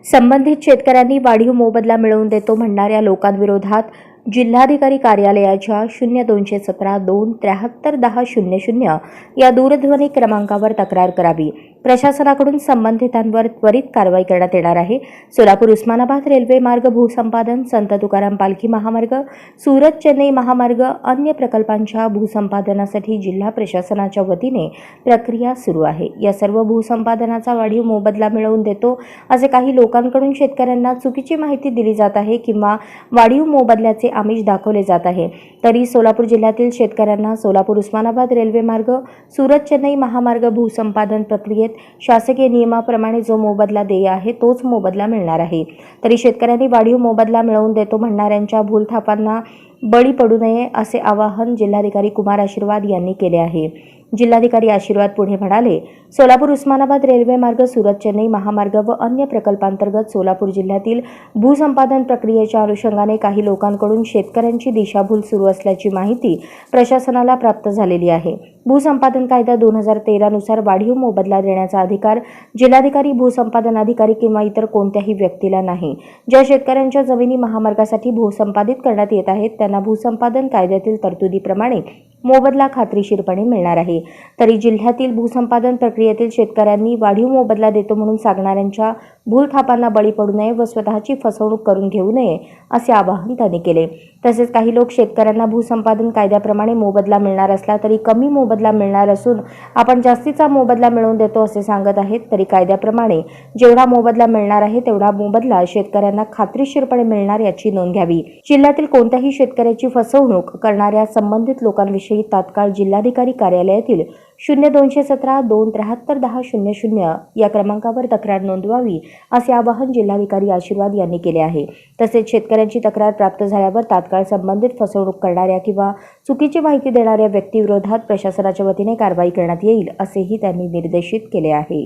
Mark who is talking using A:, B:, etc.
A: संबंधित शेतकऱ्यांनी वाढीव मोबदला मिळवून देतो म्हणणाऱ्या लोकांविरोधात जिल्हाधिकारी कार्यालयाच्या 0217 273 1000 या दूरध्वनी क्रमांकावर तक्रार करावी। प्रशासनाकडून संबंधितांवर त्वरित कारवाई करण्यात येणार आहे। सोलापूर उस्मानाबाद रेल्वे मार्ग भूसंपादन, संत तुकाराम पालखी महामार्ग, सुरत चेन्नई महामार्ग, अन्य प्रकल्पांच्या भूसंपादनासाठी जिल्हा प्रशासनाच्या वतीने प्रक्रिया सुरू आहे। या सर्व भूसंपादनाचा वाढीव मोबदला मिळवून देतो असे काही लोकांकडून शेतकऱ्यांना चुकीची माहिती दिली जात आहे किंवा वाढीव मोबदल्याचे आमिष दाखवले जात आहे। तरी सोलापूर जिल्ह्यातील शेतकऱ्यांना सोलापूर उस्मानाबाद रेल्वे मार्ग, सुरत चेन्नई महामार्ग भूसंपादन प्रक्रियेत शासकीय नियमाप्रमाणे जो मोबदला देय आहे तोच मोबदला मिळणार आहे। तरी शेतकऱ्यांनी वाढीव मोबदला मिळवून देतो म्हणणाऱ्यांच्या भूलथापांना बळी पडू नये असे आवाहन जिल्हाधिकारी कुमार आशीर्वाद यांनी केले आहे। जिल्हाधिकारी आशीर्वाद पुढे म्हणाले, सोलापूर उस्मानाबाद रेल्वे मार्ग, सुरत चेन्नई महामार्ग व अन्य प्रकल्पांतर्गत सोलापूर जिल्ह्यातील भूसंपादन प्रक्रियेच्या अनुषंगाने काही लोकांकडून शेतकऱ्यांची दिशाभूल सुरू असल्याची माहिती प्रशासनाला प्राप्त झालेली आहे। भूसंपादन कायदा 2013 नुसार वाढीव मोबदला देण्याचा अधिकार जिल्हाधिकारी, भूसंपादन अधिकारी किंवा इतर कोणत्याही व्यक्तीला नाही। ज्या शेतकऱ्यांच्या जमिनी महामार्गासाठी भूसंपादित करण्यात येत आहेत त्यांना भूसंपादन कायद्यातील तरतुदीप्रमाणे मोबदला खात्रीशीरपणे मिळणार आहे। तरी जिल्ह्यातील भूसंपादन प्रक्रियेतील शेतकऱ्यांनी वाढीव मोबदला देतो म्हणून सांगणाऱ्यांच्या भूलथापांना बळी पडू नये व स्वतःची फसवणूक करून घेऊ नये असे आवाहन त्यांनी केले। तसेच काही लोक शेतकऱ्यांना भूसंपादन कायद्याप्रमाणे मोबदला मिळणार असला तरी कमी मोबदला मिळणार असून आपण जास्तीचा मोबदला मिळवून देतो असे सांगत आहेत। तरी कायद्याप्रमाणे जेवढा मोबदला मिळणार आहे तेवढा मोबदला शेतकऱ्यांना खात्रीशीरपणे मिळणार याची नोंद घ्यावी। जिल्ह्यातील कोणत्याही शेतकऱ्याची फसवणूक करणाऱ्या संबंधित लोकांविषयी तात्काळ जिल्हाधिकारी कार्यालयातील 0217 273 1000 या क्रमांकावर तक्रार नोंदवावी असे आवाहन जिल्हाधिकारी आशीर्वाद यांनी केले आहे। तसेच शेतकऱ्यांची तक्रार प्राप्त झाल्यावर तात्काळ संबंधित फसवणूक करणाऱ्या किंवा चुकीची माहिती देणाऱ्या व्यक्तीविरोधात प्रशासनाच्या वतीने कारवाई करण्यात येईल असेही त्यांनी निर्देशित केले आहे।